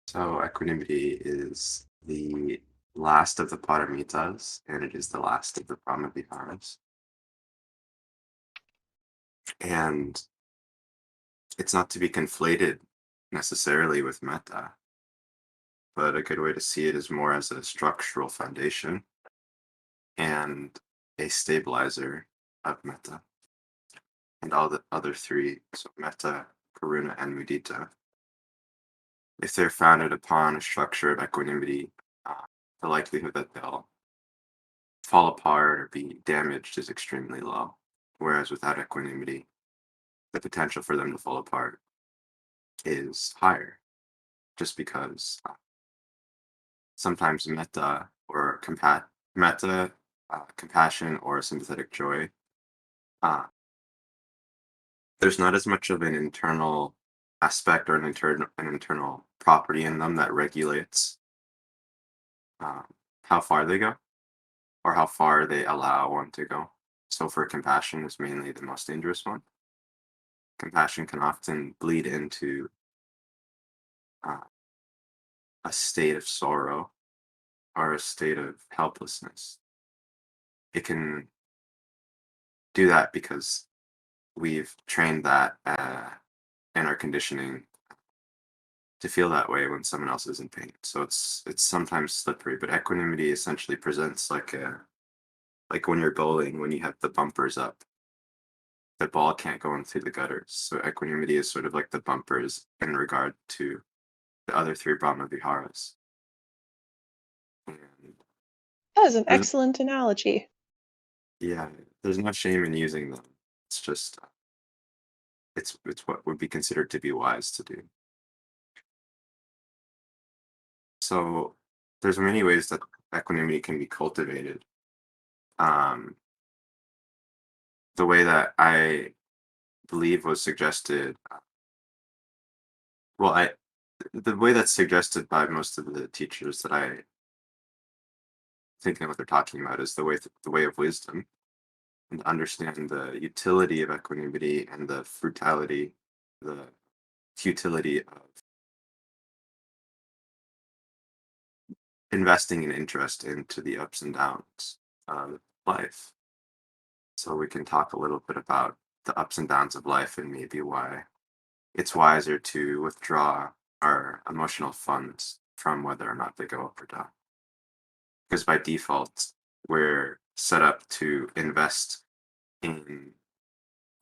So equanimity is the last of the paramitas, and it is the last of the brahmaviharas. And it's not to be conflated necessarily with metta, but a good way to see it is more as a structural foundation and a stabilizer of metta and all the other three, so metta, karuna, and mudita. If they're founded upon a structure of equanimity, the likelihood that they'll fall apart or be damaged is extremely low. Whereas without equanimity, the potential for them to fall apart is higher, just because sometimes metta, compassion, or sympathetic joy, uh, there's not as much of an internal aspect or an internal property in them that regulates um, how far they go or how far they allow one to go. So for compassion is mainly the most dangerous one. Compassion can often bleed into uh, a state of sorrow or a state of helplessness. It can do that because we've trained that in our conditioning to feel that way when someone else is in pain. So it's sometimes slippery, but equanimity essentially presents like when you're bowling, when you have the bumpers up, the ball can't go in through the gutters. So equanimity is sort of like the bumpers in regard to the other three Brahma Viharas. And That is an there's, excellent analogy. yeah, there's no shame in using them. It's just it's what would be considered to be wise to do. So there's many ways that equanimity can be cultivated. Um, the way that I believe was suggested, well, I the way that's suggested by most of the teachers that I think know what they're talking about is the way of wisdom and understand the utility of equanimity and the fruitality, the futility of investing an interest into the ups and downs of life. So we can talk a little bit about the ups and downs of life and maybe why it's wiser to withdraw our emotional funds from whether or not they go up or down. Because by default, we're set up to invest in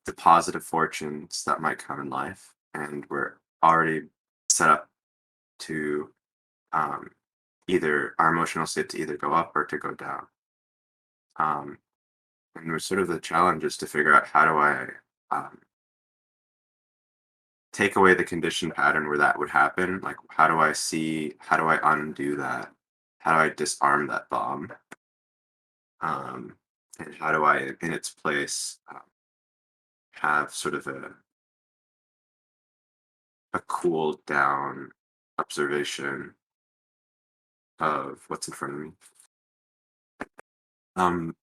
the positive fortunes that might come in life, and we're already set up to um, either our emotional state to either go up or to go down. Um, and we're sort of the challenge is to figure out how do I um, take away the conditioned pattern where that would happen? Like, how do I undo that? How do I disarm that bomb? And how do I, in its place, have sort of a cool down observation of what's in front of me? Um,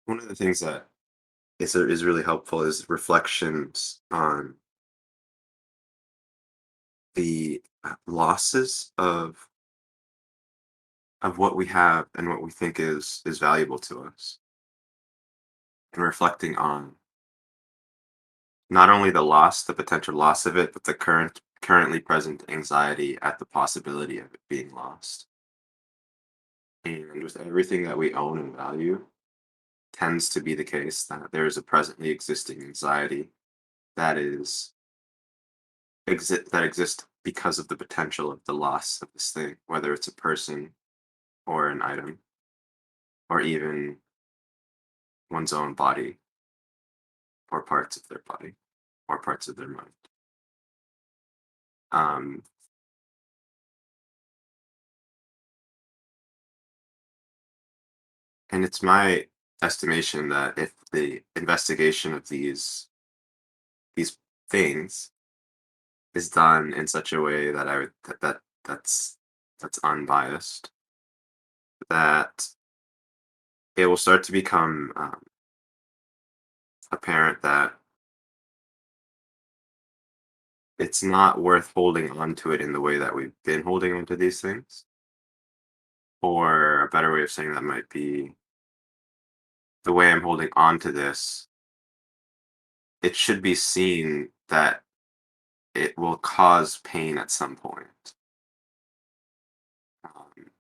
one of the things that is really helpful is reflections on the losses of what we have and what we think is valuable to us, and reflecting on not only the potential loss of it, but the currently present anxiety at the possibility of it being lost. And with everything that we own and value, tends to be the case that there is a presently existing anxiety that that exists because of the potential of the loss of this thing, whether it's a person or an item or even one's own body or parts of their body or parts of their mind. Um, and it's my estimation that if the investigation of these things is done in such a way that I would that's unbiased, that it will start to become apparent that it's not worth holding on to it in the way that we've been holding on to these things. Or a better way of saying that might be the way I'm holding on to this, it should be seen that it will cause pain at some point. Um,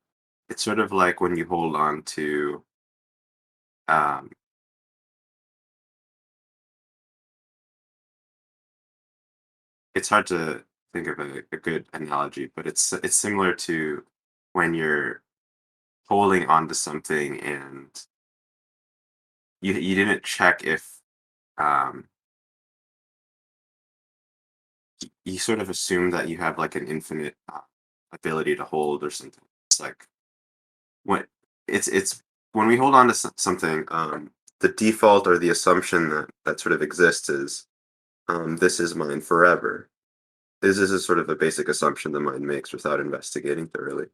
it's sort of like when you hold on to, um, it's hard to think of a good analogy, but it's similar to when you're holding on to something and you didn't check if um, you sort of assume that you have like an infinite ability to hold or something. It's like when it's when we hold on to something, the default or the assumption that sort of exists is this is mine forever. This is sort of a basic assumption the mind makes without investigating thoroughly.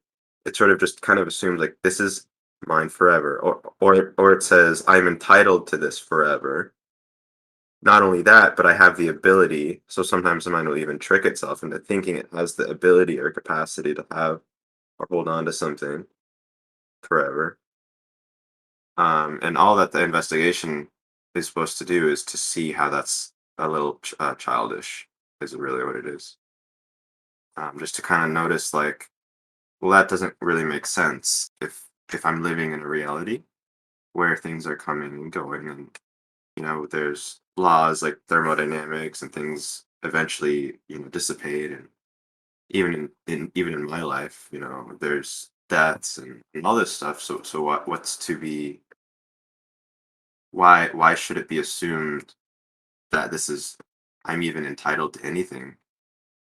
It sort of just kind of assumes like this is mine forever, or it says I'm entitled to this forever. Not only that, but I have the ability. So sometimes the mind will even trick itself into thinking it has the ability or capacity to have or hold on to something forever. And all that the investigation is supposed to do is to see how that's a little childish, is really what it is. Just to kind of notice, like, well, that doesn't really make sense if I'm living in a reality where things are coming and going, and there's laws like thermodynamics and things eventually dissipate, and even in my life, there's deaths and all this stuff. So what's to be why should it be assumed that this is I'm even entitled to anything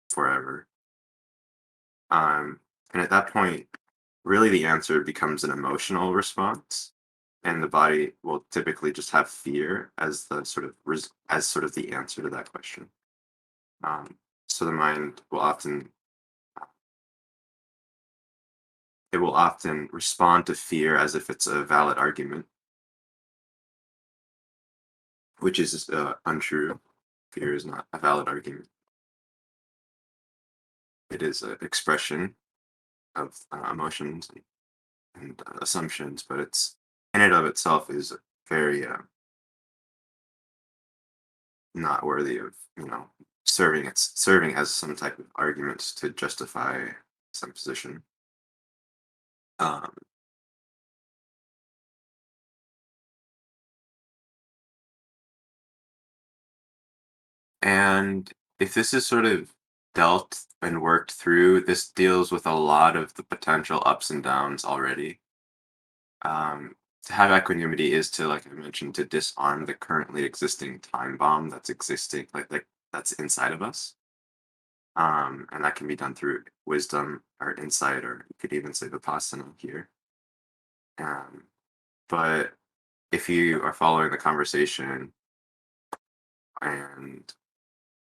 forever? And at that point, really the answer becomes an emotional response, and the body will typically just have fear as the sort of as sort of the answer to that question. Um, so the mind will often it will often respond to fear as if it's a valid argument, which is untrue. Fear is not a valid argument. It is an expression of emotions and assumptions, but it's in and of itself is very not worthy of serving as some type of argument to justify some position. Um, and if this is sort of dealt and worked through, this deals with a lot of the potential ups and downs already. To have equanimity is to, like I mentioned, to disarm the currently existing time bomb that's existing, like that's inside of us. And that can be done through wisdom or insight, or you could even say vipassana here. Um, but if you are following the conversation and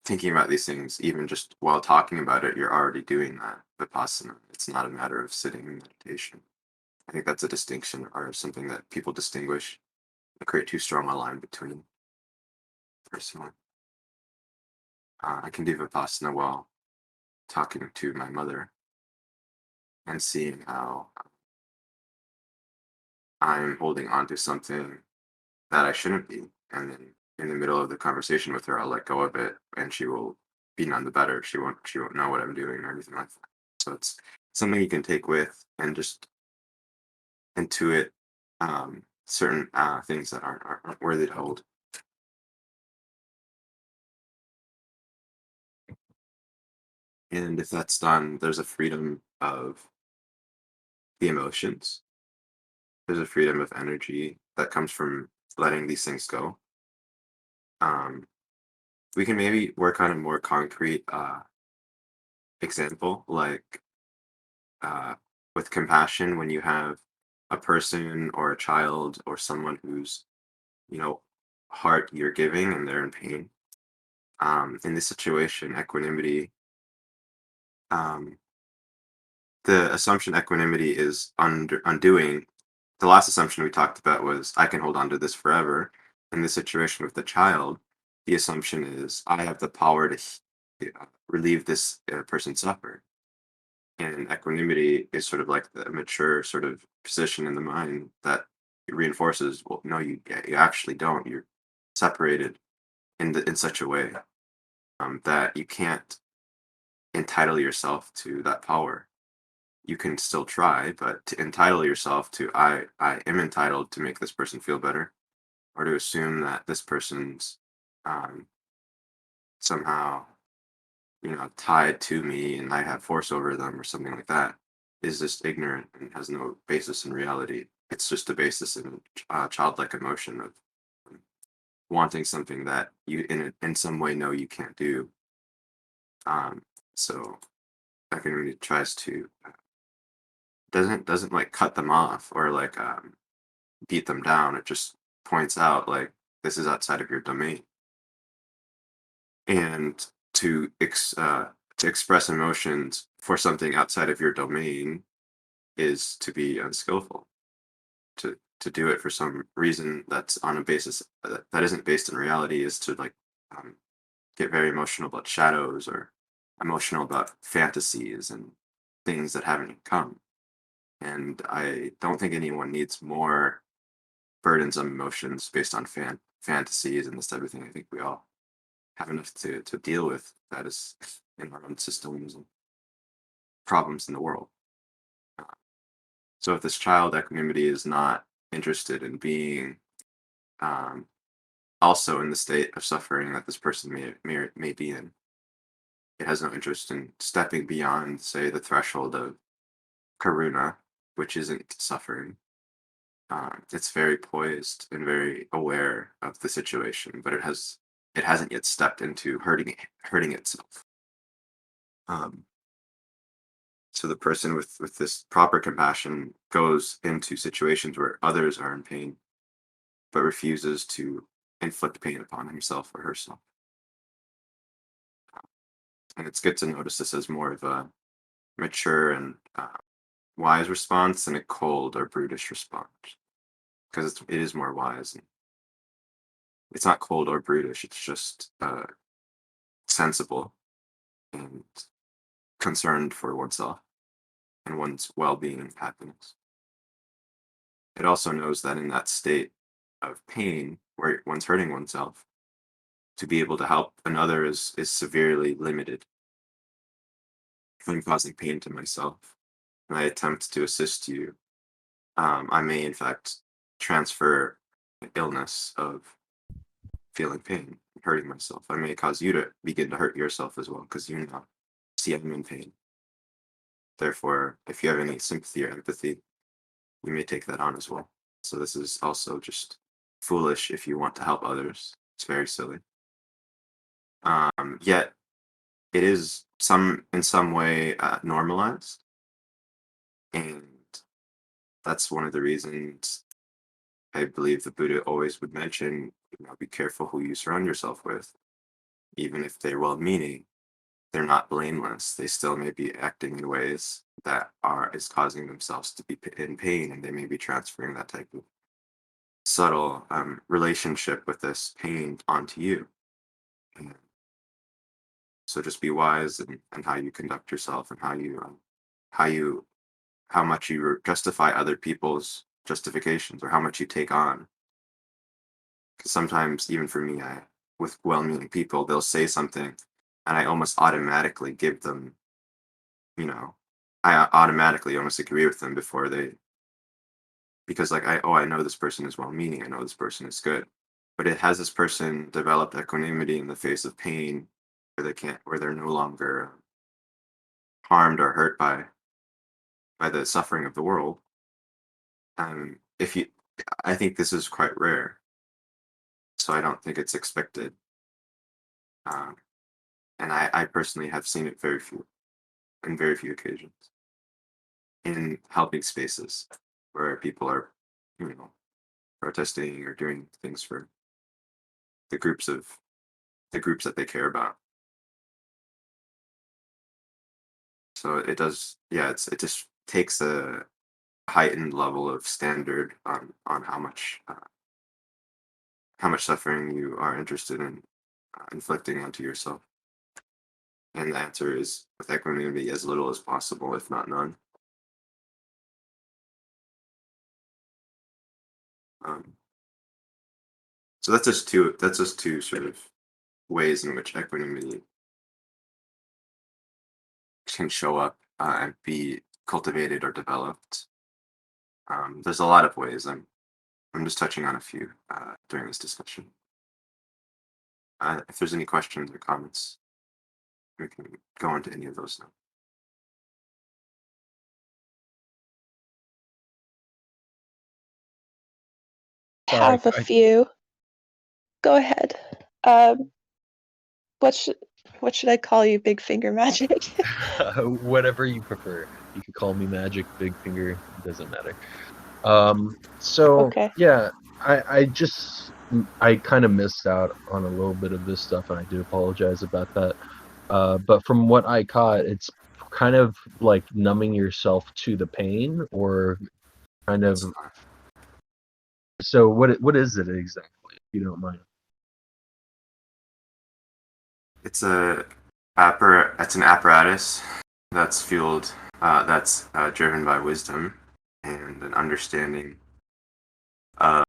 thinking about these things, even just while talking about it, you're already doing that vipassana. It's not a matter of sitting in meditation. I think that's a distinction or something that people distinguish and create too strong a line between. Personally, I can do vipassana while talking to my mother and seeing how I'm holding on to something that I shouldn't be. And then in the middle of the conversation with her, I'll let go of it, and she will be none the better. She won't know what I'm doing or anything like that. So it's something you can take with and just intuit certain things that aren't worthy to hold. And if that's done, there's a freedom of the emotions. There's a freedom of energy that comes from letting these things go. Um, we can maybe work on a more concrete example, like uh, with compassion when you have a person or a child or someone whose you know heart you're giving and they're in pain. In this situation, equanimity, um, the assumption equanimity is undoing. The last assumption we talked about was I can hold on to this forever. In the situation with the child, the assumption is I have the power to relieve this person's suffering. And equanimity is sort of like the mature sort of position in the mind that reinforces, well, no, you actually don't. You're separated in such a way that you can't entitle yourself to that power. You can still try, but to entitle yourself to I am entitled to make this person feel better, or to assume that this person's um, somehow tied to me and I have force over them or something like that is just ignorant and has no basis in reality. It's just a basis in childlike emotion of um, wanting something that you in some way know you can't do. Um, so equanimity tries to doesn't like cut them off or like beat them down. It just points out like this is outside of your domain, and to express emotions for something outside of your domain is to be unskillful. To do it for some reason that's on a basis that isn't based in reality is to like um, get very emotional about shadows or emotional about fantasies and things that haven't come. And I don't think anyone needs more burdensome emotions based on fantasies and this type of thing. I think we all have enough to deal with that is in our own systems and problems in the world. Uh, So if this child equanimity is not interested in being um, also in the state of suffering that this person may be in, it has no interest in stepping beyond, say, the threshold of karuna, which isn't suffering. It's very poised and very aware of the situation, but it hasn't yet stepped into hurting itself. Um, so the person with this proper compassion goes into situations where others are in pain, but refuses to inflict pain upon himself or herself. And it's good to notice this as more of a mature and wise response than a cold or brutish response, because it is more wise. And it's not cold or brutish. It's just sensible and concerned for oneself and one's well-being and happiness. It also knows that in that state of pain where one's hurting oneself, to be able to help another is severely limited. If I'm causing pain to myself and I attempt to assist you, I may in fact transfer an illness of feeling pain, hurting myself. I may cause you to begin to hurt yourself as well because you now see I'm in pain. Therefore, if you have any sympathy or empathy, you may take that on as well. So this is also just foolish if you want to help others. It's very silly. Yet it is in some way normalized, and that's one of the reasons I believe the Buddha always would mention, be careful who you surround yourself with, even if they're well-meaning. They're not blameless. They still may be acting in ways that are is causing themselves to be in pain, and they may be transferring that type of subtle relationship with this pain onto you. And so just be wise in how you conduct yourself and how you how much you justify other people's justifications or how much you take on. Because sometimes, even for me, I with well-meaning people, they'll say something, and I almost automatically give them, you know, I automatically almost agree with them before they because like I know this person is well-meaning, I know this person is good, but it has this person developed equanimity in the face of pain, where they're no longer harmed or hurt by the suffering of the world. If you, I think this is quite rare, so I don't think it's expected. Um, and I personally have seen it very few occasions in helping spaces where people are, you know, protesting or doing things for the groups of the groups that they care about. So it does, yeah, it just takes a heightened level of standard on how much how much suffering you are interested in inflicting onto yourself. And the answer is with equanimity, as little as possible, if not none. Um, so that's just two. That's just two sort of ways in which equanimity can show up and be cultivated or developed. There's a lot of ways. I'm just touching on a few during this discussion. If there's any questions or comments, we can go into any of those now. Sorry, Have a few. Go ahead. Um, what should what should I call you? Big finger magic. whatever you prefer. You could call me Magic, Big Finger, it doesn't matter. So Okay. yeah, I kind of missed out on a little bit of this stuff, and I do apologize about that. But from what I caught, it's kind of like numbing yourself to the pain, or kind of. It's not. So what is it exactly, if you don't mind? It's it's an apparatus that's fueled that's driven by wisdom and an understanding of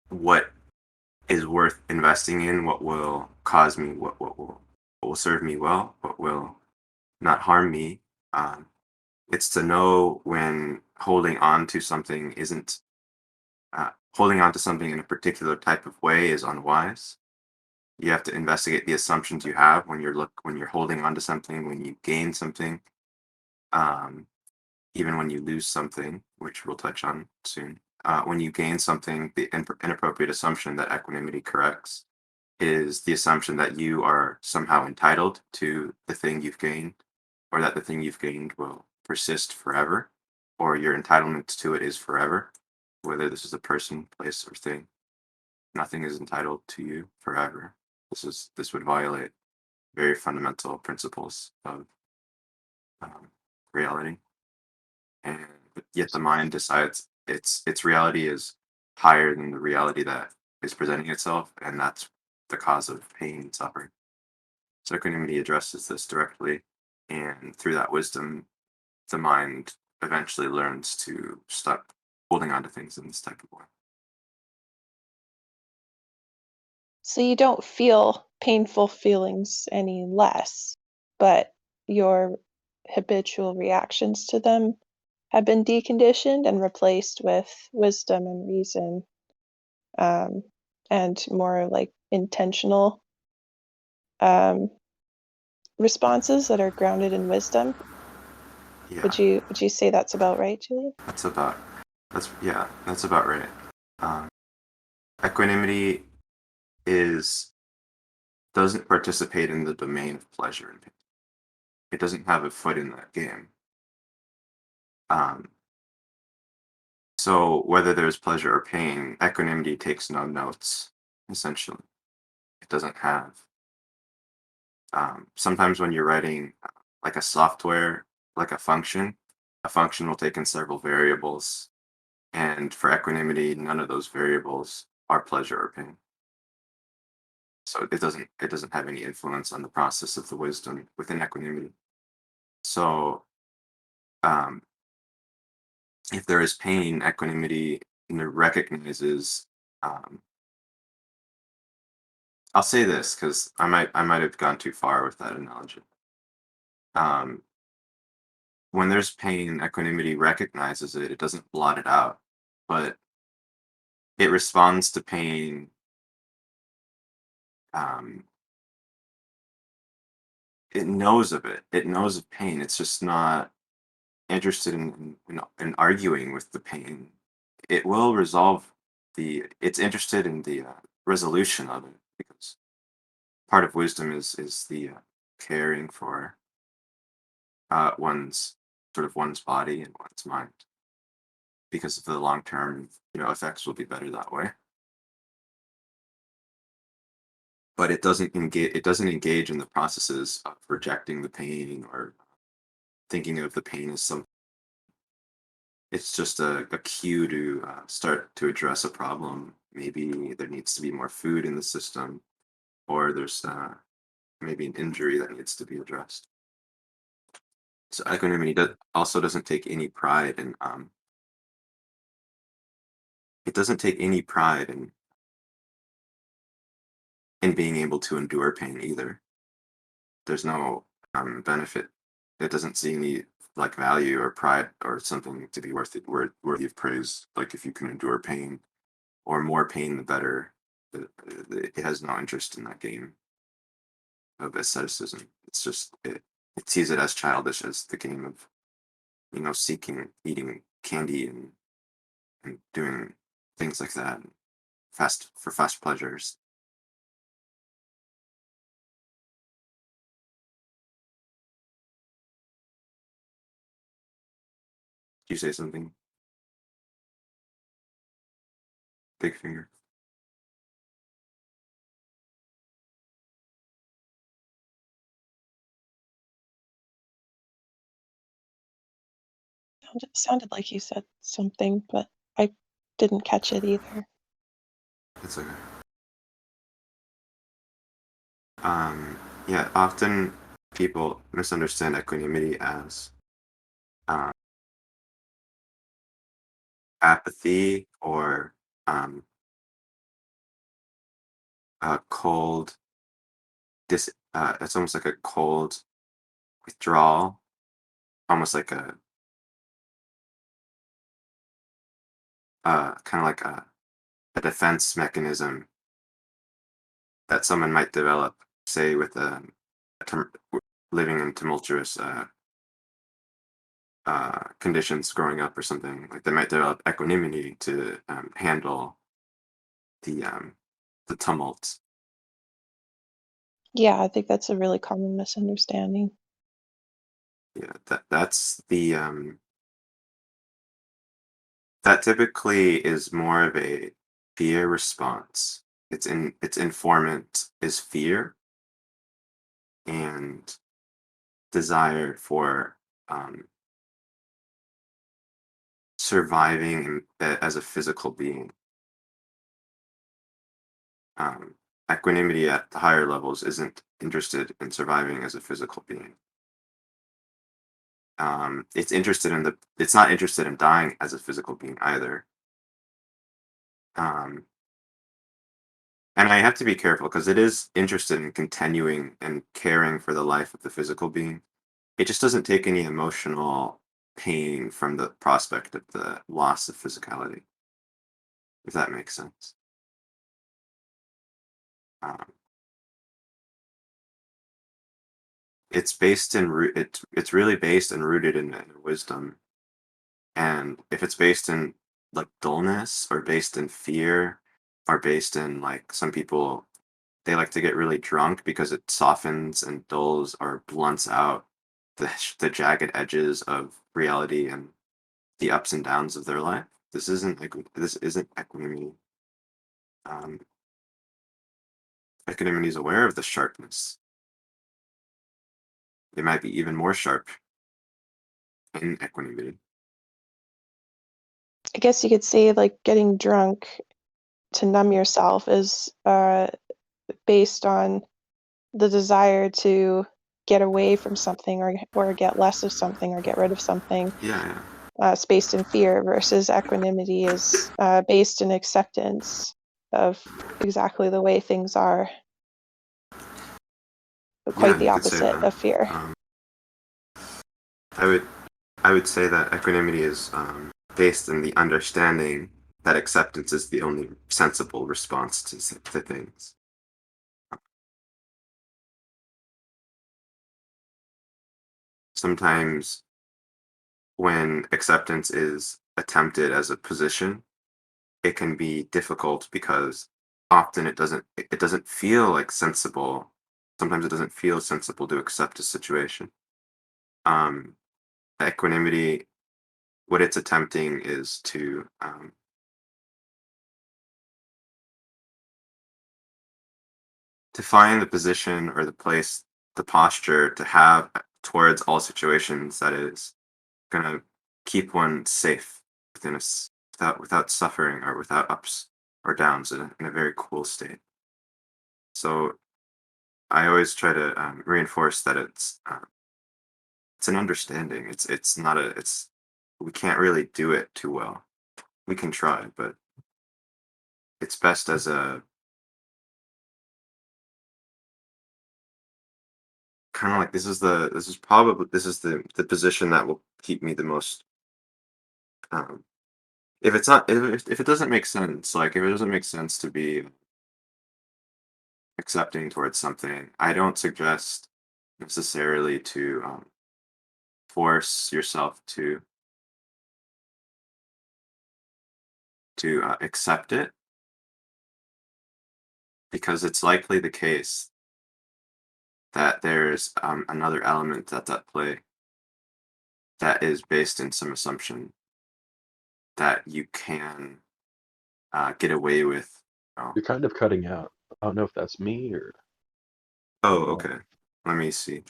what is worth investing in, what will cause me, what will serve me well, what will not harm me. Um, it's to know when holding on to something in a particular type of way is unwise. You have to investigate the assumptions you have when you're holding on to something, when you gain something, um, even when you lose something, which we'll touch on soon. When you gain something, the inappropriate assumption that equanimity corrects is the assumption that you are somehow entitled to the thing you've gained, or that the thing you've gained will persist forever, or your entitlement to it is forever, whether this is a person, place, or thing. Nothing is entitled to you forever. This would violate very fundamental principles of um, reality, and yet the mind decides its reality is higher than the reality that is presenting itself, and that's the cause of pain and suffering. So equanimity addresses this directly, and through that wisdom, the mind eventually learns to stop holding on to things in this type of way. So you don't feel painful feelings any less, but your habitual reactions to them have been deconditioned and replaced with wisdom and reason, um, and more like intentional um, responses that are grounded in wisdom. Yeah, Would you say that's about right, Julian? that's about that's about right. Um, Equanimity is doesn't participate in the domain of pleasure and pain. It doesn't have a foot in that game. Um, so whether there's pleasure or pain, equanimity takes no notes. Essentially, it doesn't have. Sometimes when you're writing like a software, like a function will take in several variables, and for equanimity, none of those variables are pleasure or pain. So it doesn't have any influence on the process of the wisdom within equanimity. So um, if there is pain, equanimity recognizes. Um, I'll say this because I might have gone too far with that analogy. Um, when there's pain, equanimity recognizes it. It doesn't blot it out, but it responds to pain. Um, it knows of it. It knows of pain. It's just not interested in arguing with the pain. It will resolve it's interested in the resolution of it, because part of wisdom is the caring for one's one's body and one's mind, because of the long term effects will be better that way. But it doesn't engage in the processes of rejecting the pain or thinking of the pain as some It's just a cue to start to address a problem. Maybe there needs to be more food in the system, or there's maybe an injury that needs to be addressed. So equanimity also doesn't take any pride in it doesn't take any pride in being able to endure pain either. There's no benefit. It doesn't see any like value or pride or something to be worthy of praise. Like if you can endure pain or more pain, the better. It has no interest in that game of asceticism. It's just it sees it as childish as the game of seeking eating candy and doing things like that fast pleasures. Did you say something? Big finger. Sounded like you said something, but I didn't catch it either. It's okay. Yeah, often people misunderstand equanimity as um, apathy or um, a cold it's almost like a cold withdrawal, almost like a kind of like a defense mechanism that someone might develop, say with living in tumultuous conditions growing up or something. Like they might develop equanimity to handle the um, the tumult. Yeah, I think that's a really common misunderstanding. Yeah, that's the that typically is more of a fear response. Its informant is fear and desire for um, surviving as a physical being. Um, Equanimity at the higher levels isn't interested in surviving as a physical being. It's not interested in dying as a physical being either. Um, and I have to be careful because it is interested in continuing and caring for the life of the physical being. It just doesn't take any emotional pain from the prospect of the loss of physicality, if that makes sense. Um, it's really based and rooted in wisdom. And if it's based in like dullness or based in fear or based in like some people they like to get really drunk because it softens and dulls or blunts out the jagged edges of reality and the ups and downs of their life. This isn't equanimity. Um, Equanimity is aware of the sharpness. It might be even more sharp in equanimity. I guess you could say like getting drunk to numb yourself is based on the desire to get away from something or get less of something or get rid of something. Yeah, yeah, It's based in fear versus equanimity is based in acceptance of exactly the way things are. Quite yeah. the You could say opposite that. of fear. I would I would say that equanimity is based in the understanding that acceptance is the only sensible response to things. Sometimes when acceptance is attempted as a position, it can be difficult because often it doesn't feel like sensible. Sometimes it doesn't feel sensible to accept a situation. Um, Equanimity, what it's attempting is to find the position or the place, the posture to have towards all situations that is gonna keep one safe without suffering or without ups or downs in a very cool state. So I always try to reinforce that it's an understanding. It's not a it's we can't really do it too well. We can try, but it's best as a kind of like this is the position that will keep me the most. Um, if it's not if it doesn't make sense, like if it doesn't make sense to be accepting towards something, I don't suggest necessarily to force yourself to accept it, because it's likely the case that there's another element that's at play that is based in some assumption that you can get away with. Oh, You're kind of cutting out. I don't know if that's me or oh, uh, okay. Let me see.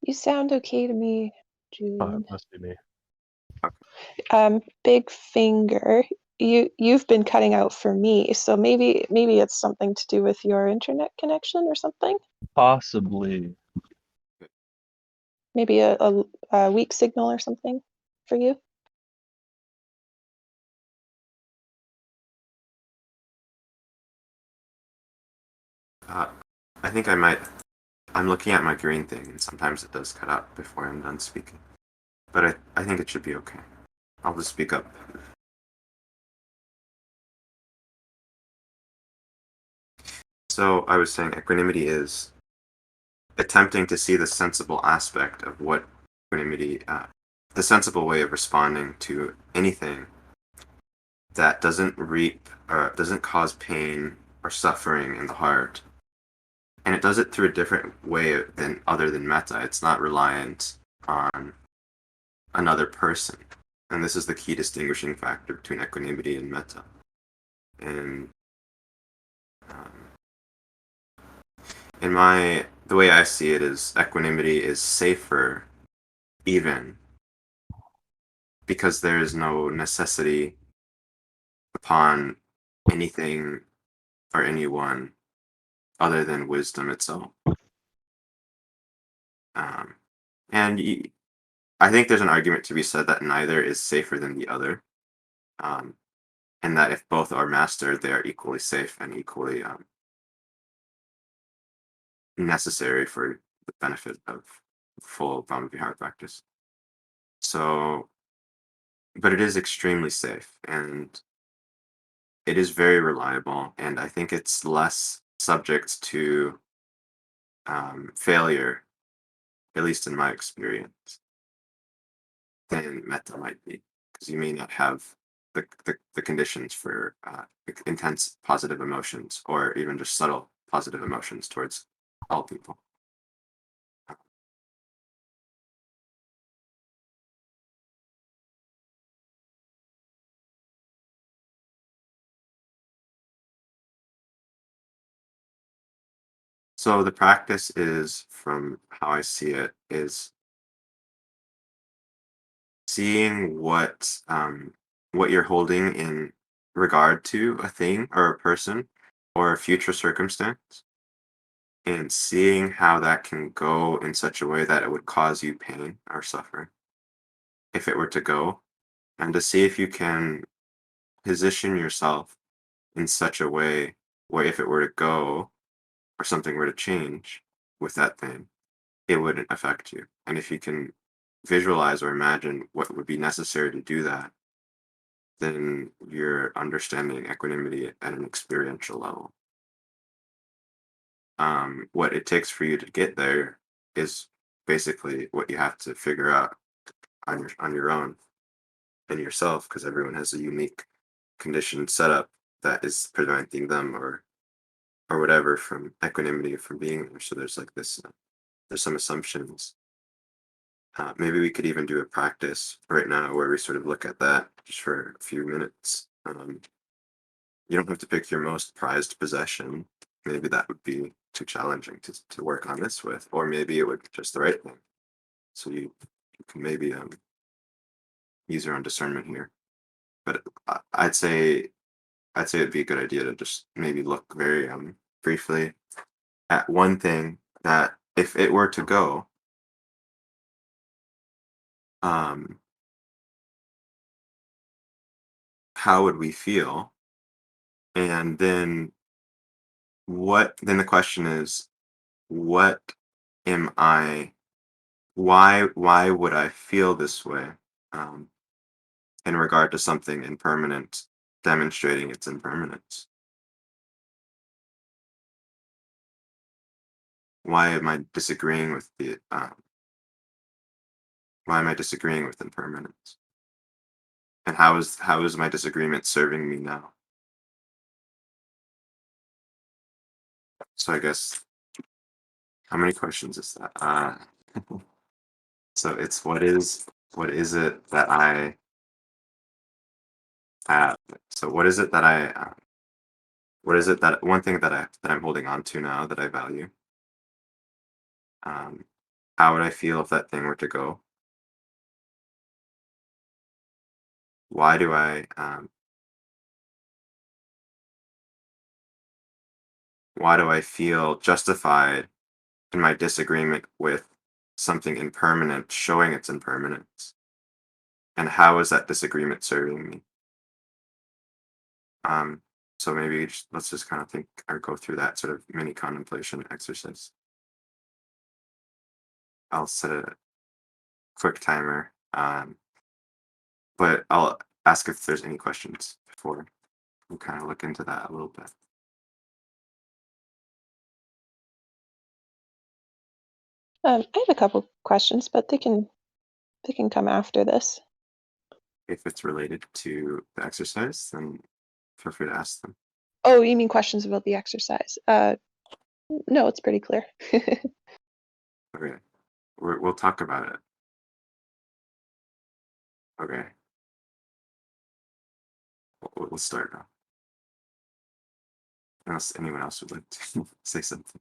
You sound okay to me, it Julian. must be me. Big finger. You've been cutting out for me, so maybe it's something to do with your internet connection or something. Possibly. Maybe a weak signal or something for you. Uh, I think I might. I'm looking at my green thing, and sometimes it does cut out before I'm done speaking. But I think it should be okay. I'll just speak up. So I was saying equanimity is attempting to see the sensible aspect of what equanimity, the sensible way of responding to anything that doesn't reap or doesn't cause pain or suffering in the heart. And it does it through a different way than other than metta. It's not reliant on another person. And this is the key distinguishing factor between equanimity and metta. And um, the way I see it is equanimity is safer even because there is no necessity upon anything or anyone other than wisdom itself. Um, and I think there's an argument to be said that neither is safer than the other, um, and that if both are mastered, they are equally safe and equally necessary for the benefit of full Brahmavihara practice. So, but it is extremely safe and it is very reliable, and I think it's less subject to failure, at least in my experience, than metta might be, because you may not have the conditions for intense positive emotions or even just subtle positive emotions towards all people. So the practice is, from how I see it, is seeing what you're holding in regard to a thing or a person or a future circumstance, and seeing how that can go in such a way that it would cause you pain or suffering if it were to go, and to see if you can position yourself in such a way where if it were to go or something were to change with that thing, it wouldn't affect you. And if you can visualize or imagine what would be necessary to do that, then you're understanding equanimity at an experiential level. What it takes for you to get there is basically what you have to figure out on your own and yourself, because everyone has a unique condition setup that is preventing them or whatever from equanimity from being there. So there's like this there's some assumptions. Maybe we could even do a practice right now where we sort of look at that just for a few minutes. You don't have to pick your most prized possession. Maybe that would be too challenging to work on this with, or maybe it would be just the right thing. So you can maybe use your own discernment here. But I'd say it'd be a good idea to just maybe look very briefly at one thing that if it were to go, um, how would we feel? And then then the question is, what am I why would I feel this way um, in regard to something impermanent, demonstrating its impermanence? Why am I disagreeing with why am I disagreeing with impermanence? And how is my disagreement serving me now? So I guess how many questions is that? So it's what is it that I have? So what is it that what is it that one thing that I'm holding on to now that I value? Um, how would I feel if that thing were to go? Why do I feel justified in my disagreement with something impermanent, showing its impermanence? And how is that disagreement serving me? Um, so maybe let's just kind of think or go through that sort of mini contemplation exercise. I'll set a quick timer, but I'll ask if there's any questions before we kind of look into that a little bit. I have a couple questions, but they can come after this. If it's related to the exercise, then feel free to ask them. Oh, you mean questions about the exercise? No, it's pretty clear. Okay, we'll talk about it. Okay, we'll start now. Unless anyone else would like to say something.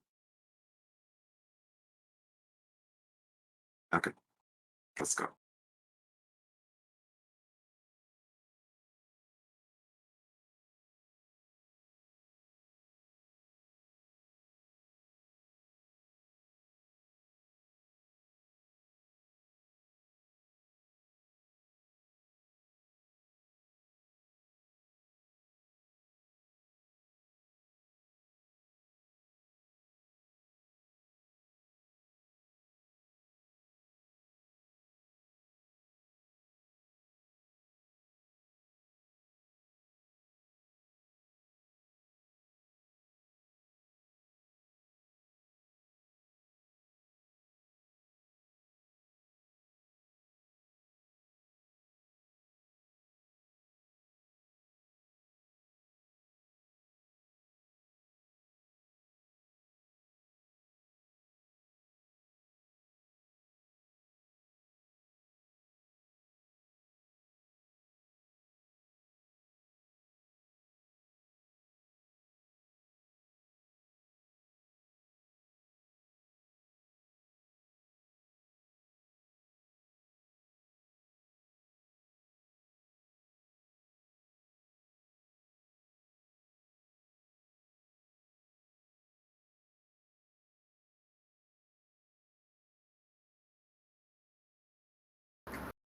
Okay, let's go.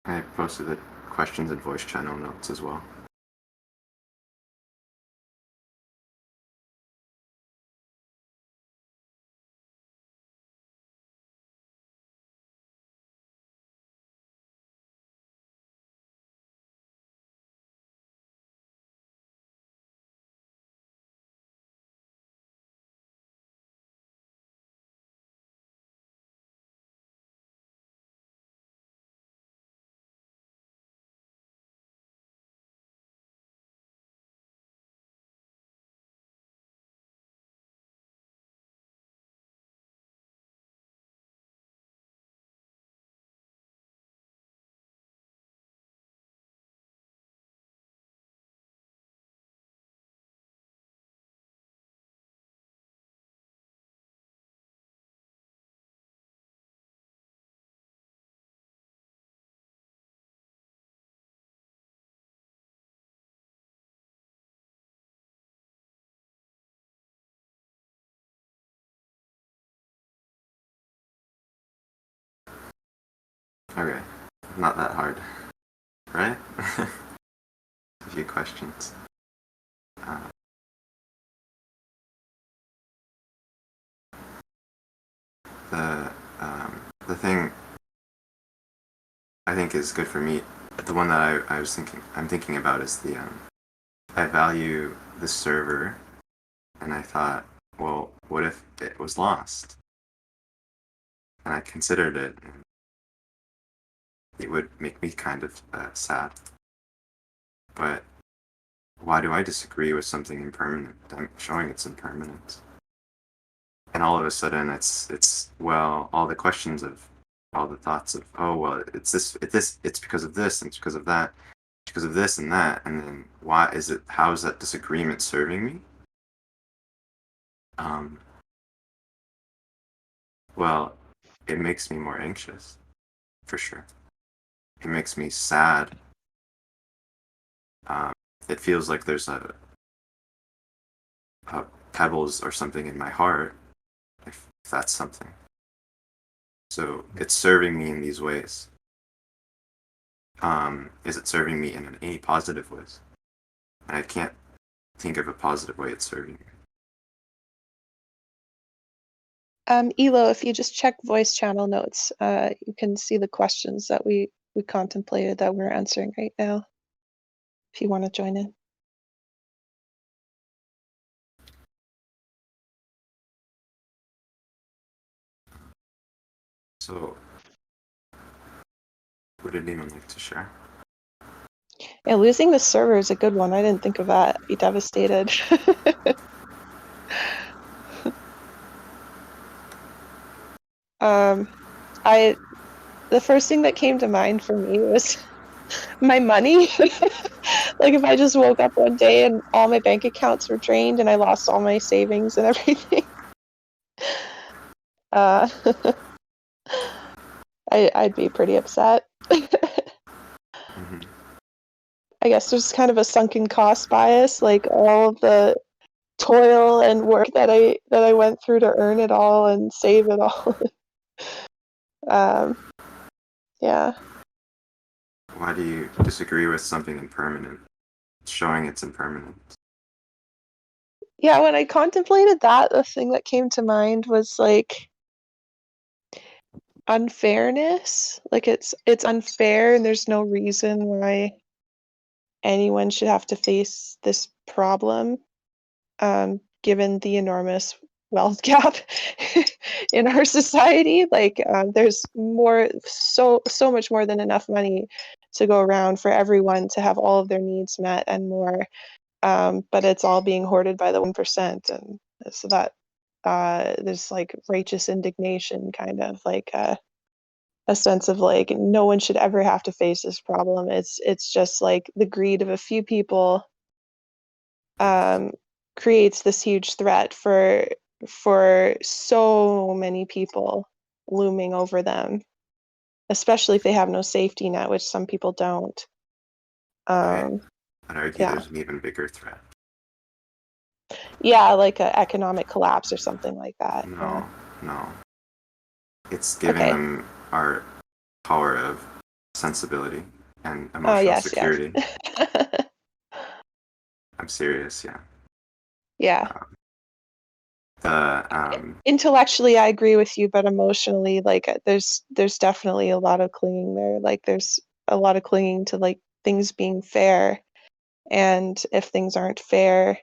I posted the questions and voice channel notes as well. Okay, not that hard, right? A few questions. Uh, the the thing I think is good for me, the one that I'm thinking about is the I value the server, and I thought, well, what if it was lost? And I considered it, and it would make me kind of sad. But why do I disagree with something impermanent? I'm showing it's impermanent. And all of a sudden it's well, all the questions of all the thoughts of, oh well, it's because of this and it's because of that, because of this and that, and then how is that disagreement serving me? Um well, it makes me more anxious, for sure. It makes me sad. Um it feels like there's a pebbles or something in my heart, if that's something. So it's serving me in these ways. Is it serving me in any positive ways? And I can't think of a positive way it's serving me. Elo, if you just check voice channel notes, you can see the questions that we contemplated that we're answering right now, if you want to join in. So, would anyone like to share? Yeah, losing the server is a good one. I didn't think of that. I'd be devastated. The first thing that came to mind for me was my money. Like if I just woke up one day and all my bank accounts were drained and I lost all my savings and everything. Uh, I'd be pretty upset. Mm-hmm. I guess there's kind of a sunken cost bias, like all of the toil and work that I went through to earn it all and save it all. Yeah. Why do you disagree with something impermanent? Showing it's impermanent. Yeah, when I contemplated that, the thing that came to mind was like unfairness. Like it's unfair and there's no reason why anyone should have to face this problem, given the enormous wealth gap in our society. Like there's so much more than enough money to go around for everyone to have all of their needs met and more. But it's all being hoarded by the 1%, and so that there's like righteous indignation, kind of like a sense of like no one should ever have to face this problem. It's just like the greed of a few people creates this huge threat for so many people looming over them, especially if they have no safety net, which some people don't. I'd argue Yeah. there's an even bigger threat. Yeah, like an economic collapse or something like that. Yeah. No. It's giving Okay. them our power of sensibility and Oh, emotional yes, security. yes. I'm serious, yeah. Yeah. Intellectually, Intellectually, I agree with you, but emotionally, like there's definitely a lot of clinging there. Like there's a lot of clinging to like things being fair, and if things aren't fair,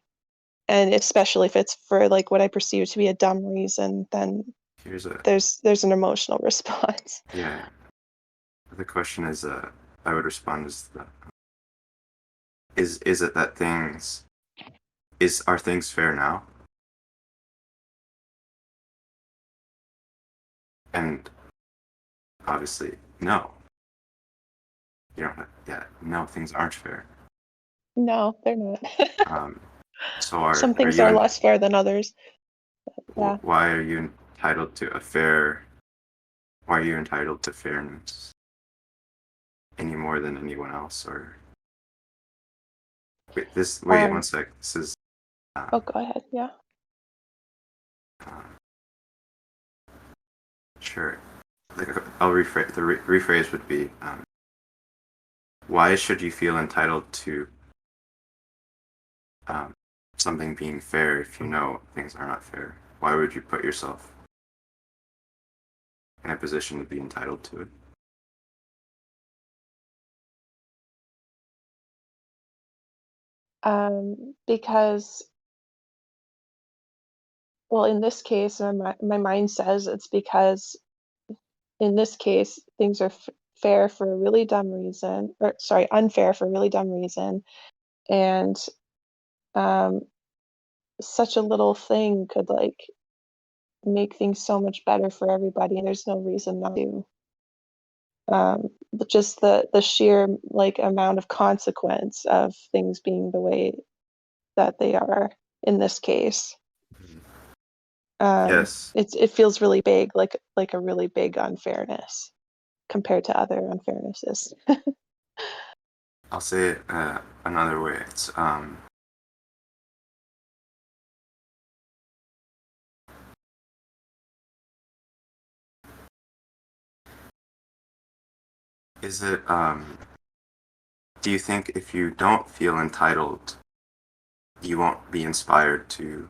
and especially if it's for like what I perceive to be a dumb reason, then there's an emotional response. yeah. The question is, I would respond is that is it that are things fair now? And obviously, no. You don't. Yeah, no, things aren't fair. No, they're not. So Some are things you? are less fair than others. Yeah. Why are you entitled to a fair? Why are you entitled to fairness any more than anyone else? Or wait one sec. This is. Oh, go ahead. Yeah. Uh, sure. I'll rephrase. Rephrase would be, why should you feel entitled to um, something being fair if you know things are not fair? Why would you put yourself in a position to be entitled to it? Because, well, in this case, my mind says it's because in this case, things are fair for a really dumb reason, or sorry, unfair for a really dumb reason. And um, such a little thing could like make things so much better for everybody. And there's no reason not to. But just the sheer like amount of consequence of things being the way that they are in this case. Yes, It feels really big, like a really big unfairness compared to other unfairnesses. I'll say it another way. It's is it do you think if you don't feel entitled, you won't be inspired to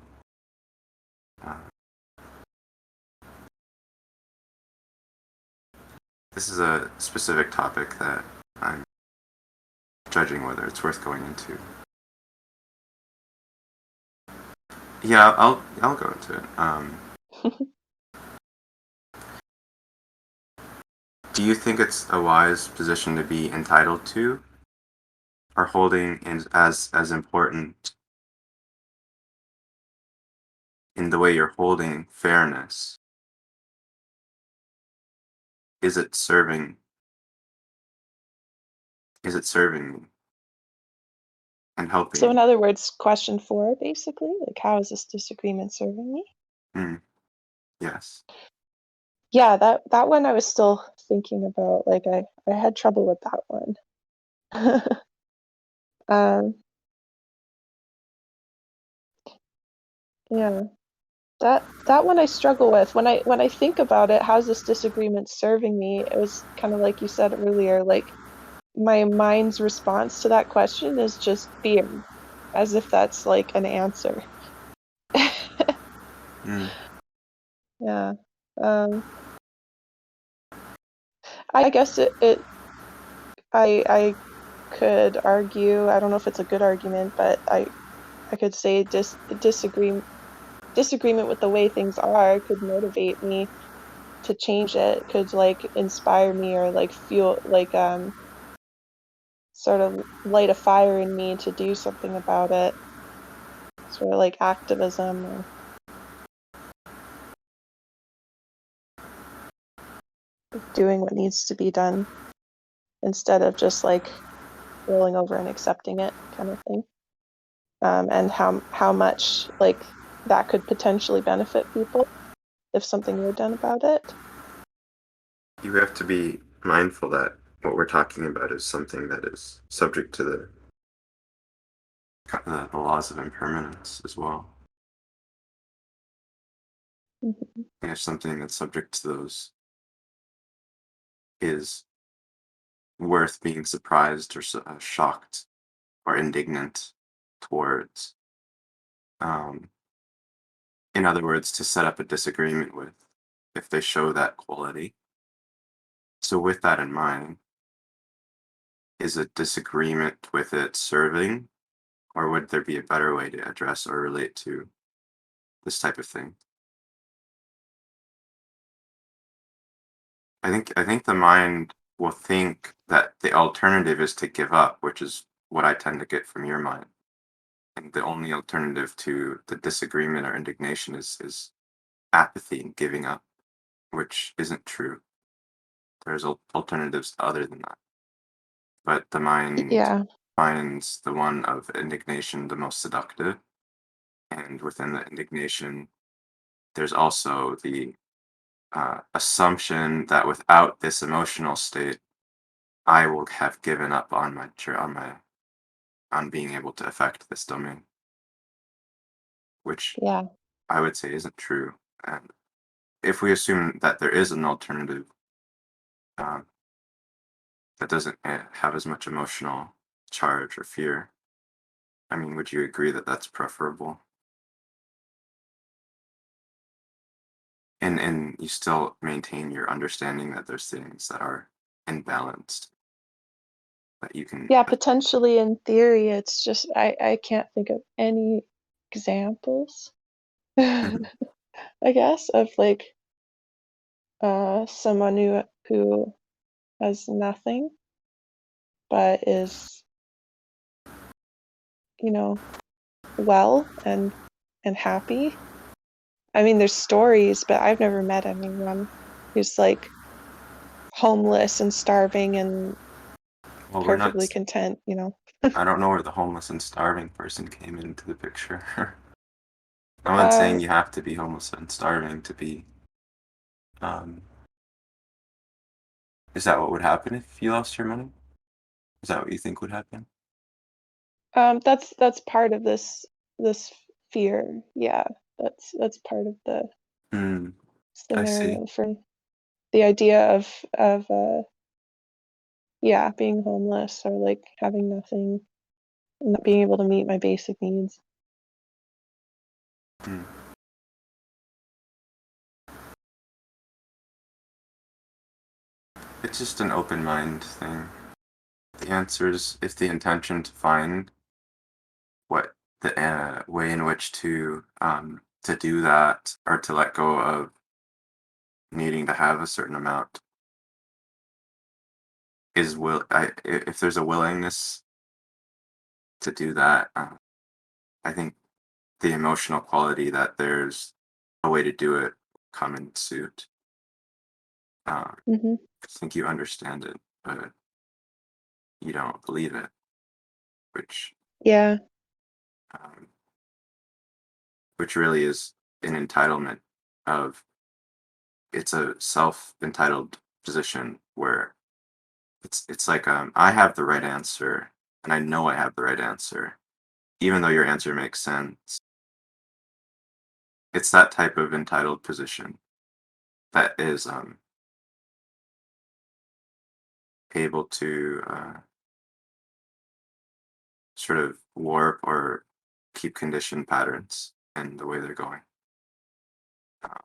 uh, this is a specific topic that I'm judging whether it's worth going into. Yeah, I'll go into it. Do you think it's a wise position to be entitled to, or holding as important in the way you're holding fairness? Is it serving? Is it serving me and So helping? in other words, question 4, basically, like how is this disagreement serving me? Mm, yes. Yeah, that one I was still thinking about. Like I had trouble with that one. um, yeah, that one I struggle with. When I think about it, how's this disagreement serving me? It was kind of like you said earlier, like my mind's response to that question is just fear, as if that's like an answer. Mm, Yeah. Um, I guess I could argue, I don't know if it's a good argument, but I could say disagreement with the way things are could motivate me to change it, could like inspire me or like feel like sort of light a fire in me to do something about it. Sort of like activism or doing what needs to be done instead of just like rolling over and accepting it kind of thing. And how much like that could potentially benefit people if something were done about it. you have to be mindful that what we're talking about is something that is subject to the laws of impermanence as well. Mhm. And if something that's subject to those is worth being surprised or shocked or indignant towards, um, in other words, to set up a disagreement with if they show that quality. So, with that in mind, is a disagreement with it serving, or would there be a better way to address or relate to this type of thing? I think the mind will think that the alternative is to give up, which is what I tend to get from your mind. And the only alternative to the disagreement or indignation is apathy and giving up, which isn't true. There's alternatives other than that. But the mind Yeah. finds the one of indignation the most seductive. And within the indignation, there's also the assumption that without this emotional state, I will have given up on on being able to affect this domain, which Yeah. I would say isn't true. And if we assume that there is an alternative, um, that doesn't have as much emotional charge or fear. I mean, would you agree that that's preferable? And you still maintain your understanding that there's things that are imbalanced that you can. Yeah, potentially in theory, it's just I can't think of any examples, I Mhm. guess, of like someone who has nothing but is, you know, well and happy. I mean, there's stories, but I've never met anyone who's like homeless and starving and Well, we're not. perfectly content, you know. I don't know where the homeless and starving person came into the picture. I'm not Uh, saying you have to be homeless and starving to be. Um, is that what would happen if you lost your money? Is that what you think would happen? that's part of this fear. Yeah, that's part of the Hmm. I see. scenario for the idea of yeah, being homeless or like having nothing, not being able to meet my basic needs. Hmm. It's just an open mind thing. The answer is if the intention to find what the way in which to do that or to let go of needing to have a certain amount is if there's a willingness to do that, I think the emotional quality that there's a way to do it come in suit. Hmm. I think you understand it, but you don't believe it, which Yeah. um, which really is an entitlement of it's a self entitled position where it's like I have the right answer and I know I have the right answer, even though your answer makes sense. It's that type of entitled position that is able to sort of warp or keep conditioned patterns and the way they're going. Um,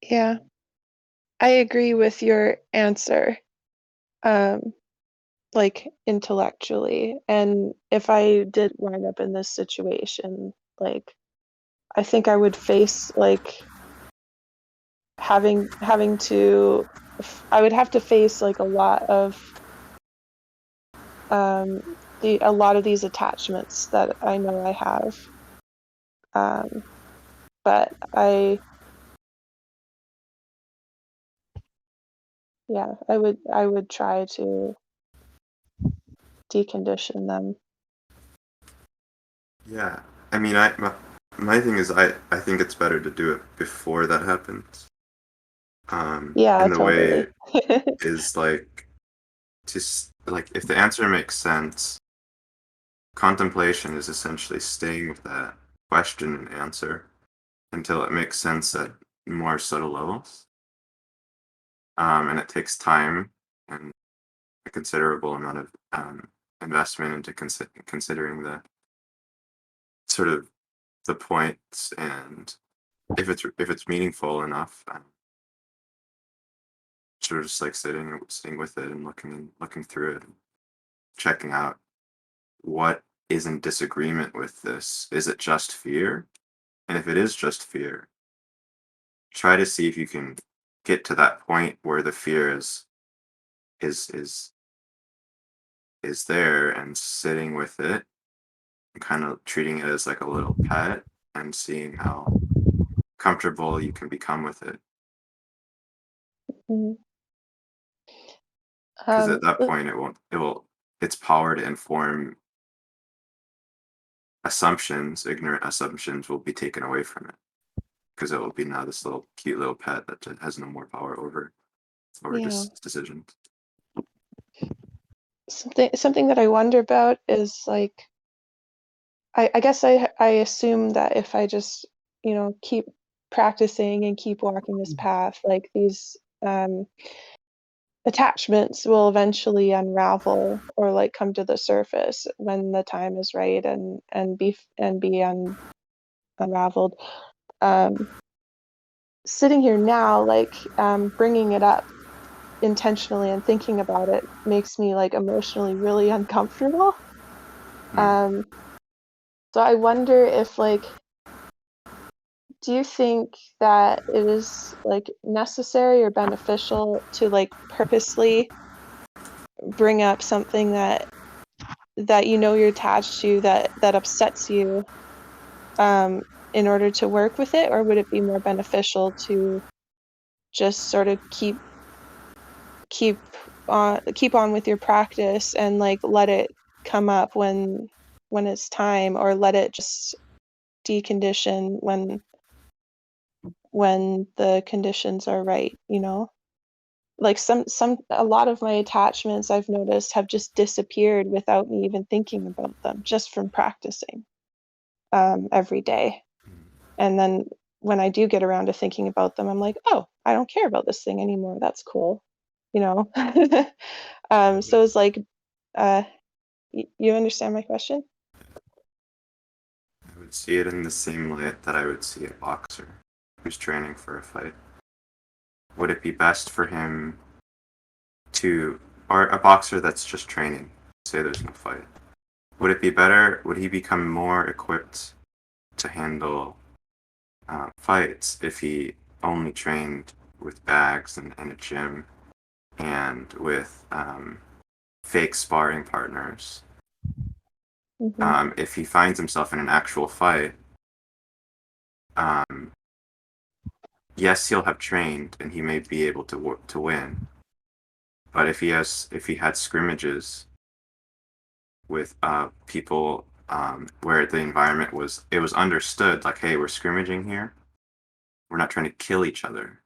Yeah. I agree with your answer, um, like intellectually. And if I did wind up in this situation, like I think I would face like having to I would have to face like a lot of um a lot of these attachments that I know I have. Um, but yeah, I would try to decondition them. yeah, I mean, my thing is I think it's better to do it before that happens. Yeah, And the way totally. is like like if the answer makes sense, contemplation is essentially staying with that question and answer until it makes sense at more subtle levels. And it takes time and a considerable amount of investment into considering the sort of the points and if it's meaningful enough, sort of just like sitting with it and looking through it and checking out what is in disagreement with this. Is it just fear? And if it is just fear, try to see if you can get to that point where the fear is is is there and sitting with it and kind of treating it as like a little pet and seeing how comfortable you can become with it. Mhm. Because at that But point it will its power to inform assumptions, ignorant assumptions will be taken away from it. Because it will be now this little cute little pet that has no more power over yeah, decisions. something that I wonder about is like I guess I assume that if I just, keep practicing and keep walking this path, like these attachments will eventually unravel or like come to the surface when the time is right and be unraveled. Um, Sitting here now, like bringing it up intentionally and thinking about it makes me like emotionally really uncomfortable. Hmm. Um, so I wonder if like, do you think that it is like necessary or beneficial to like purposely bring up something that you know you're attached to that upsets you um, in order to work with it, or would it be more beneficial to just sort of keep keep on with your practice and like let it come up when it's time, or let it just decondition when the conditions are right, you know? Like a lot of my attachments I've noticed have just disappeared without me even thinking about them, just from practicing every day. And then when I do get around to thinking about them, I'm like, oh, I don't care about this thing anymore. That's cool, you know? I would, So it's like, uh, you understand my question? I would see it in the same light that I would see a boxer who's training for a fight. Would it be best for him to, or a boxer that's just training, say there's no fight? Would it be better? Would he become more equipped to handle fights if he only trained with bags and in a gym and with fake sparring partners? Hmm. If he finds himself in an actual fight, um, yes, he'll have trained and he may be able to win. But if he had scrimmages with people where the environment was, it was understood like, hey, we're scrimmaging here. We're not trying to kill each other.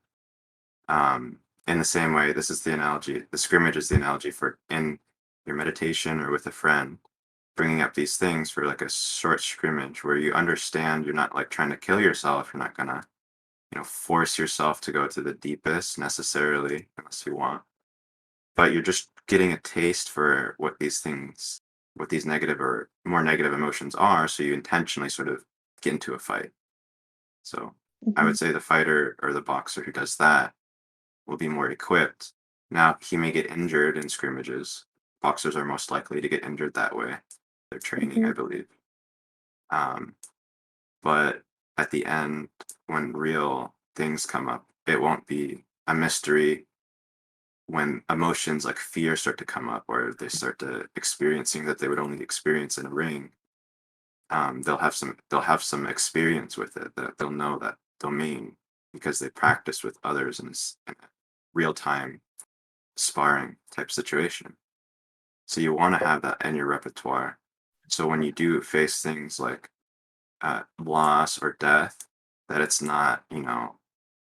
In the same way, this is the analogy. The scrimmage is the analogy for in your meditation or with a friend, bringing up these things for like a short scrimmage where you understand you're not like trying to kill yourself. You're not gonna, force yourself to go to the deepest necessarily unless you want. But you're just getting a taste for what these negative or more negative emotions are. So you intentionally sort of get into a fight. So I Hmm. would say the fighter or the boxer who does that will be more equipped. Now, he may get injured in scrimmages. Boxers are most likely to get injured that way. They're training, I Hmm. believe. Um, but at the end, when real things come up, it won't be a mystery when emotions like fear start to come up or they start to experiencing that they would only experience in a ring. They'll have some experience with it that they'll know that domain because they practice with others in a real time sparring type situation. So you want to have that in your repertoire. So when you do face things like loss or death, that it's not,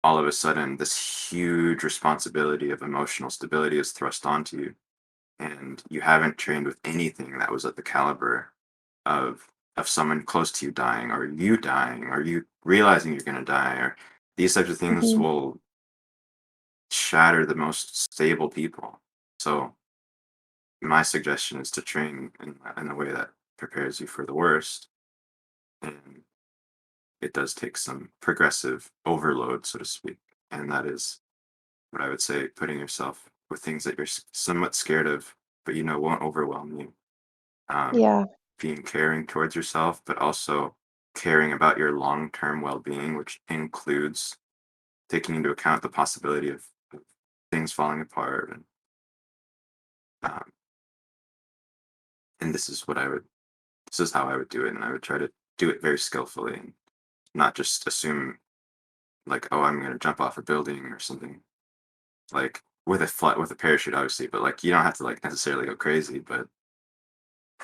all of a sudden this huge responsibility of emotional stability is thrust onto you, and you haven't trained with anything that was at the caliber of someone close to you dying, or you dying, or you realizing you're going to die, or these types of things Hmm. will shatter the most stable people. So my suggestion is to train in a way that prepares you for the worst, and it does take some progressive overload, so to speak, and that is what I would say: putting yourself with things that you're somewhat scared of, but won't overwhelm you. Um, Yeah. Being caring towards yourself, but also caring about your long-term well-being, which includes taking into account the possibility of things falling apart, um, and this is how I would do it, and I would try to do it very skillfully and not just assume like, oh, I'm gonna jump off a building or something, like with a parachute, obviously, but like you don't have to like necessarily go crazy, but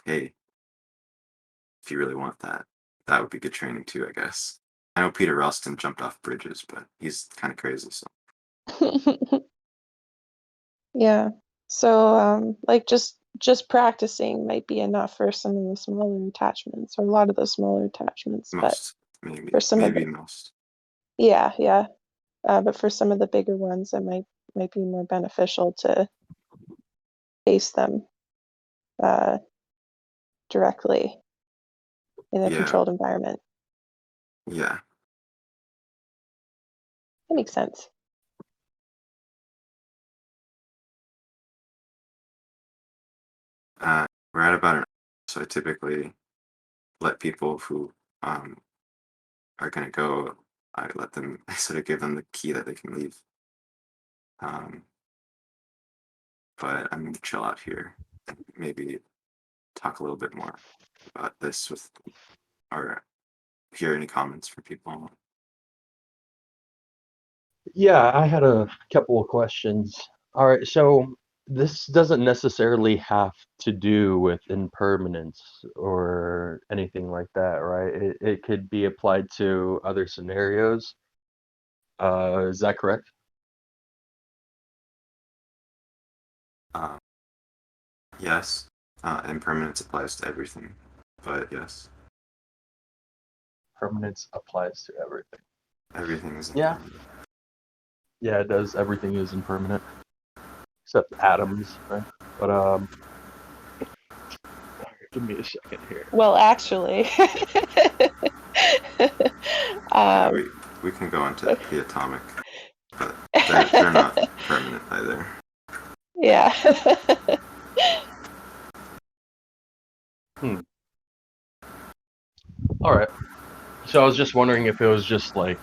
hey, if you really want that, that would be good training too, I guess. I know Peter Ralston jumped off bridges, but he's kind of crazy, so Yeah. So like just practicing might be enough for some of the smaller attachments, or a lot of the smaller attachments, but most, maybe for some of the, maybe most. yeah, yeah. But for some of the bigger ones, it might be more beneficial to face them uh, directly in a Yeah, controlled environment. yeah. That makes sense. We're at about an hour, so I typically let people who um are gonna go. I let them. I sort of give them the key that they can leave. Um, but I'm gonna chill out here and maybe talk a little bit more about this with or hear any comments from people. Yeah, I had a couple of questions. All right, so this doesn't necessarily have to do with impermanence or anything like that, right? It could be applied to other scenarios. Is that correct? Um, yes, impermanence applies to everything, but yes, Permanence applies to everything. everything is Yeah, impermanent. yeah, it does. Everything is impermanent except atoms, right? But give me a second here. Well, actually, Yeah, um, we can go into the atomic, but they're not permanent either. yeah. Hmm. All right. So I was just wondering if it was just like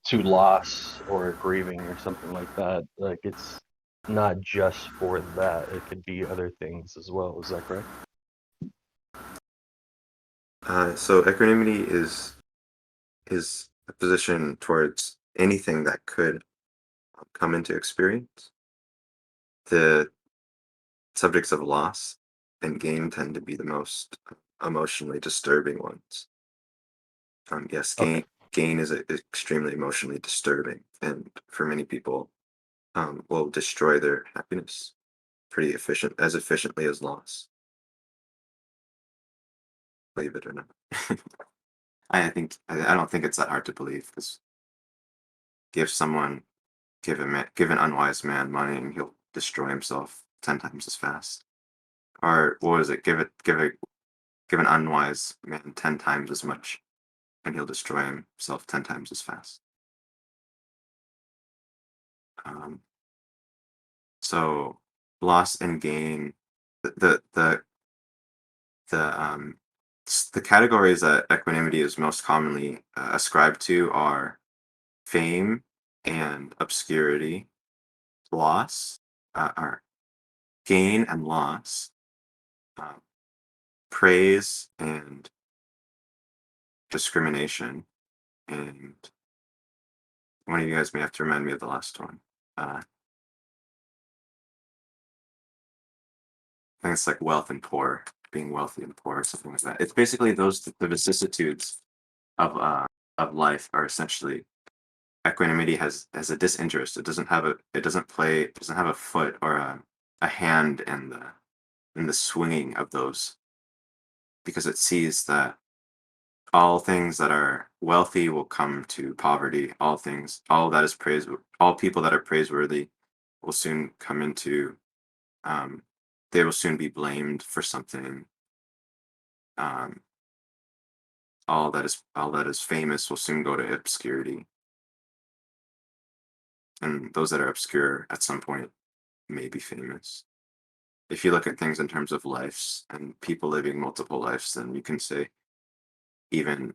to loss or grieving or something like that. Like it's not just for that. It could be other things as well. Is that correct? So equanimity is a position towards anything that could come into experience. The subjects of loss and gain tend to be the most emotionally disturbing ones. Yes, Okay. gain is extremely emotionally disturbing, and for many people, will destroy their happiness pretty as efficiently as loss. Believe it or not. I don't think it's that hard to believe because give someone give an unwise man money and he'll destroy himself 10 times as fast. Or what was it? Give an unwise man 10 times as much and he'll destroy himself 10 times as fast. Um, so loss and gain, the the the categories that equanimity is most commonly ascribed to are fame and obscurity, loss, or gain and loss, uh, praise and discrimination, and one of you guys may have to remind me of the last one. I think it's like wealth and poor, being wealthy and poor, or something like that. It's basically the vicissitudes of life are essentially equanimity has a disinterest. It doesn't have a foot or a hand in the swinging of those because it sees that all things that are wealthy will come to poverty. All people that are praiseworthy will soon come into, um, they will soon be blamed for something. Um, all that is famous will soon go to obscurity, and those that are obscure at some point may be famous. If you look at things in terms of lives and people living multiple lives, then you can say even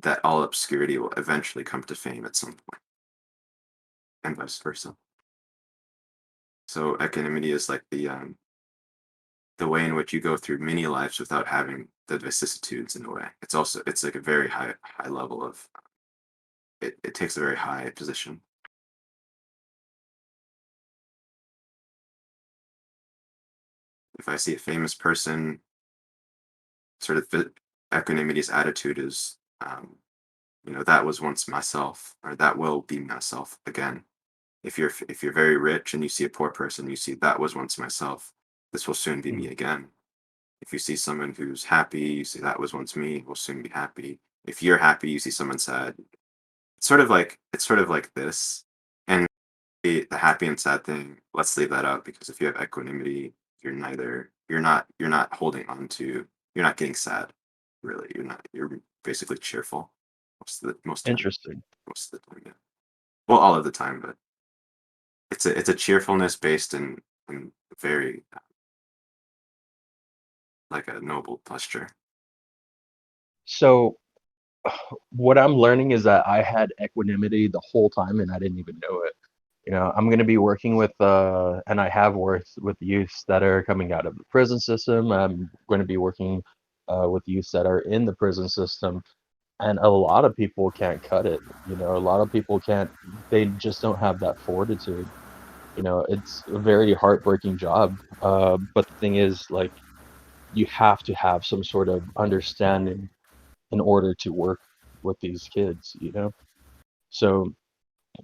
that all obscurity will eventually come to fame at some point, and vice versa. So equanimity is like the way in which you go through many lives without having the vicissitudes in a way. It's like a very high level of it takes a very high position. If I see a famous person, sort of equanimity's attitude is, that was once myself, or that will be myself again. If you're very rich and you see a poor person, you see that was once myself. This will soon be Hmm. me again. If you see someone who's happy, you see that was once me, will soon be happy. If you're happy, you see someone sad. It's sort of like this. And the happy and sad thing, let's leave that out because if you have equanimity, you're not holding on to, you're not getting sad, really. You're basically cheerful most time. Interesting. Most of the time, yeah. Well, all of the time, but it's a cheerfulness based in very like a noble posture. So what I'm learning is that I had equanimity the whole time and I didn't even know it. I'm going to be working with, and I have worked with youths that are coming out of the prison system. I'm going to be working with youths that are in the prison system, and a lot of people can't cut it. A lot of people can't, they just don't have that fortitude. It's a very heartbreaking job. But the thing is, like, you have to have some sort of understanding in order to work with these kids. So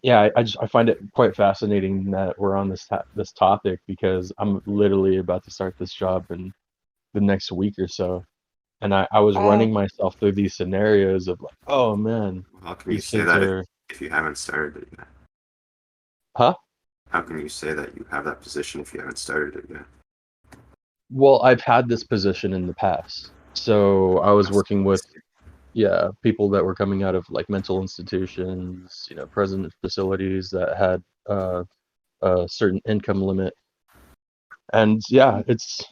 yeah, I find it quite fascinating that we're on this topic because I'm literally about to start this job in the next week or so, and I was Wow. running myself through these scenarios of like, oh man, How can you these say kids that are, if you haven't started it yet? huh? How can you say that you have that position if you haven't started it yet? Well, I've had this position in the past, so I was That's working with, yeah, people that were coming out of like mental institutions, prison facilities that had a certain income limit, and yeah, it's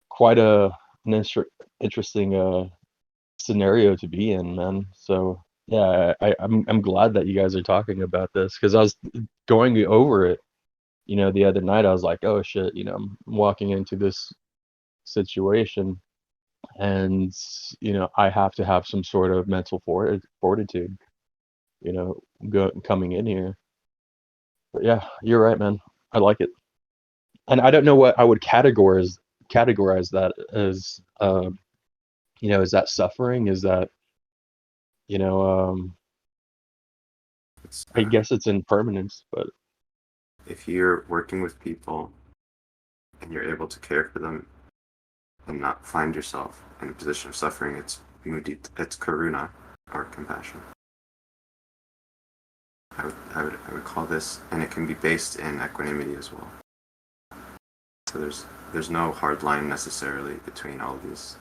quite an interesting scenario to be in, man. So yeah, I'm glad that you guys are talking about this because I was going over it, the other night. I was like, oh shit, I'm walking into this situation, and I have to have some sort of mental fortitude, coming in here. But yeah, you're right, man. I like it, and I don't know what I would categorize that as. Is that suffering? Is that you know um it's, I guess it's impermanence, but if you're working with people and you're able to care for them and not find yourself in a position of suffering, it's karuna or compassion. I would call this, and it can be based in equanimity as well. So there's no hard line necessarily between all of these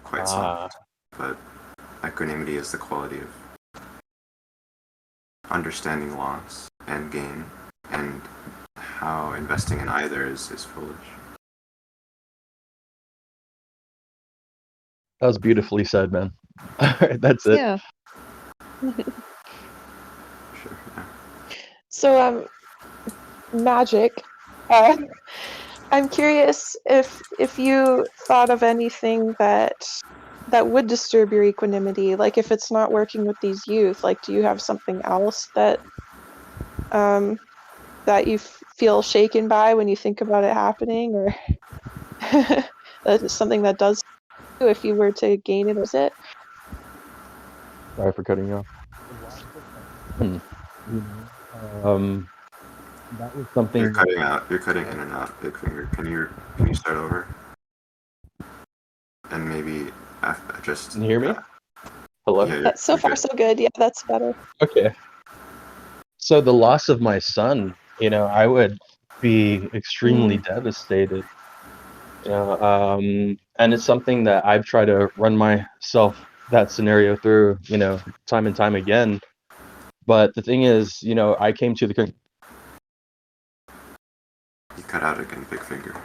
quite ah, soft, but equanimity is the quality of understanding loss and gain and how investing in either is foolish. that was beautifully said, man. All right, that's it. Yeah. Sure. Yeah. So, magic. Uh, I'm curious if you thought of anything that would disturb your equanimity, like if it's not working with these youth, like do you have something else um that you feel shaken by when you think about it happening, or that is something that does you if you were to gain it, is it? Sorry for cutting you off. The loss of my son, that was You're something that, cutting out. You're cutting in and out. Big finger. Can you start over and maybe just can you hear me? yeah, Hello? yeah, So you're far good. so good. Yeah, that's better. Okay. So the loss of my son, I would be extremely Mm. devastated. And it's something that I've tried to run myself that scenario through, time and time again. But the thing is, I came to the You cut out again. Big finger.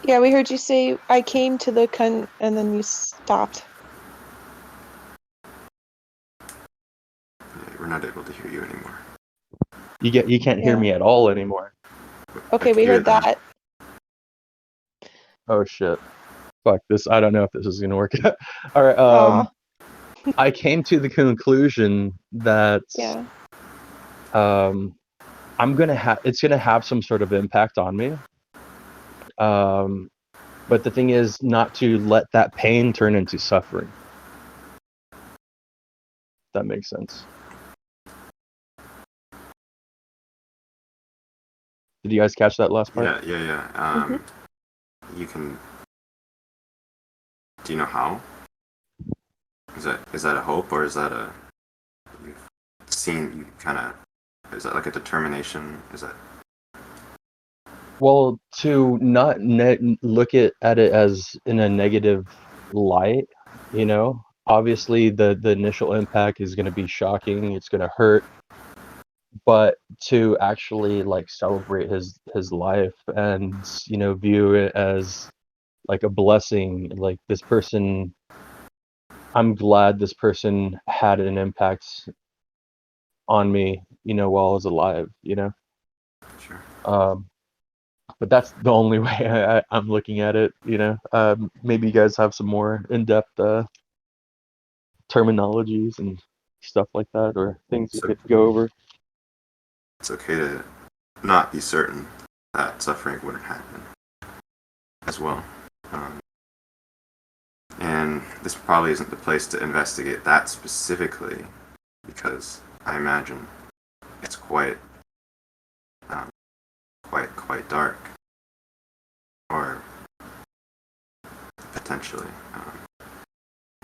Yeah, we heard you say I came to the and then you stopped. Yeah, we're not able to hear you anymore. you can't hear Yeah. me at all anymore. I Okay, can we hear heard them. that. Oh shit. Fuck this. I don't know if this is gonna work. All right. Aw, I came to the conclusion that yeah. um, it's gonna have some sort of impact on me. Um, but the thing is not to let that pain turn into suffering. If that makes sense. Did you guys catch that last part? Yeah, yeah, yeah. Hmm. You can. Do you know how? Is that a hope or is that a? you've seen, you kind of, is that like a determination? Is that Well, to not look at it as in a negative light, you know, obviously the initial impact is going to be shocking, it's going to hurt, but to actually like celebrate his life and, you know, view it as like a blessing, like this person, I'm glad this person had an impact on me, you know, while I was alive, you know. sure? Um, but that's the only way I'm looking at it, you know. Maybe you guys have some more in-depth terminologies and stuff like that, or things you So could go over. it's okay to not be certain that suffering wouldn't happen as well. Um, and this probably isn't the place to investigate that specifically, because I imagine it's um, quite dark, or potentially.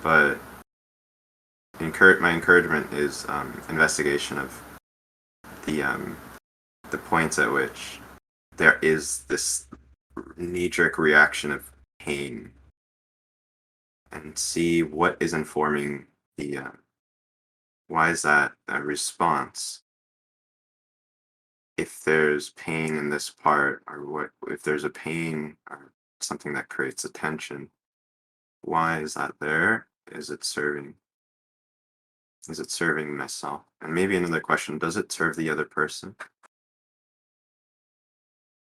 But my encouragement is investigation of the um, the points at which there is this knee-jerk reaction of pain, and see what is informing the why is that a response. If there's pain in this part, or what if there's a pain or something that creates a tension, why is that there? Is it serving myself? And maybe another question, does it serve the other person?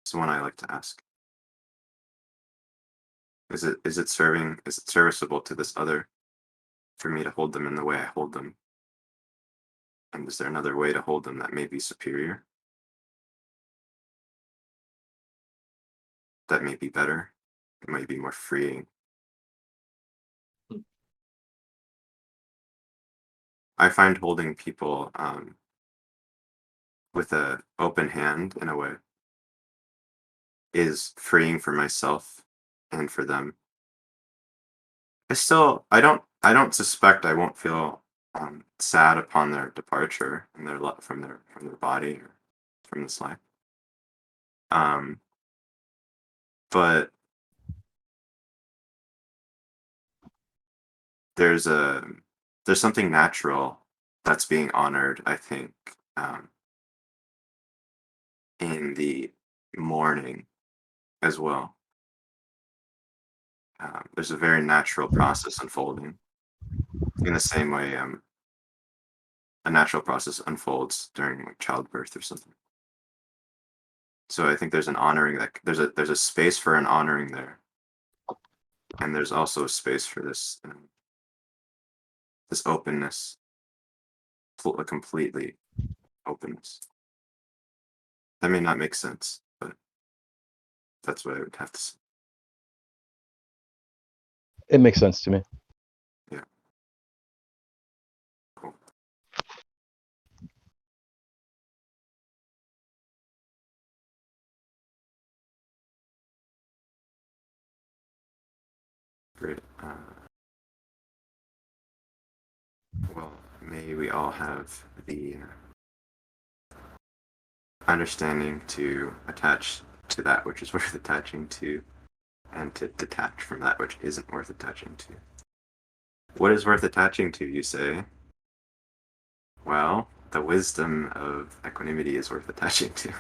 It's one I like to ask. Is it serviceable to this other for me to hold them in the way I hold them? And is there another way to hold them that may be superior? That may be better? It might be more freeing. I find holding people with a open hand in a way is freeing for myself and for them. I don't suspect I won't feel sad upon their departure and from their body or from this life. Um, but there's a there's something natural that's being honored, I think, um, in the mourning as well. There's a very natural process unfolding in the same way a natural process unfolds during like childbirth or something. So I think there's an honoring that there's a space for an honoring there, and there's also a space for this openness, completely openness. That may not make sense, but that's what I would have to say. It makes sense to me. Yeah, cool, great. Well, may we all have the understanding to attach to that which is worth attaching to, and to detach from that which isn't worth attaching to. What is worth attaching to, you say? Well, the wisdom of equanimity is worth attaching to.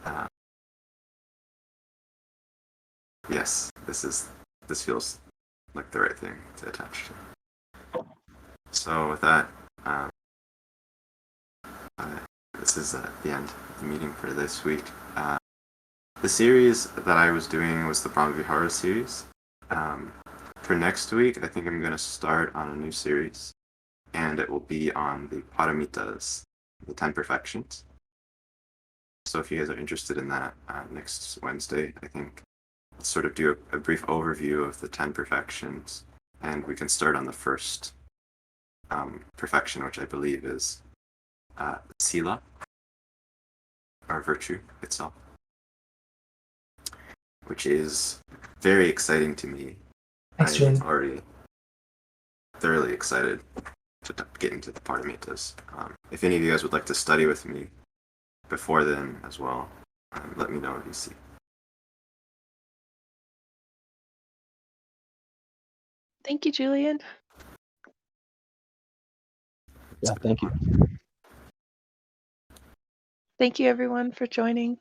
Uh, yes, this feels like the right thing to attach to. So with that, um, uh, this is the end of the meeting for this week. The series that I was doing was the Brahma series. For next week, I think I'm going to start on a new series, and it will be on the Paramitas, the 10 Perfections. So if you guys are interested in that, next Wednesday, I think let's sort of do a brief overview of the 10 Perfections, and we can start on the first perfection, which I believe is Sila, or virtue itself, which is very exciting to me. Thanks, I'm June. already thoroughly excited to get into the Paramentas. If any of you guys would like to study with me before then as well, let me know in VC. Thank you, Julian. Yeah, thank you. Thank you, everyone, for joining.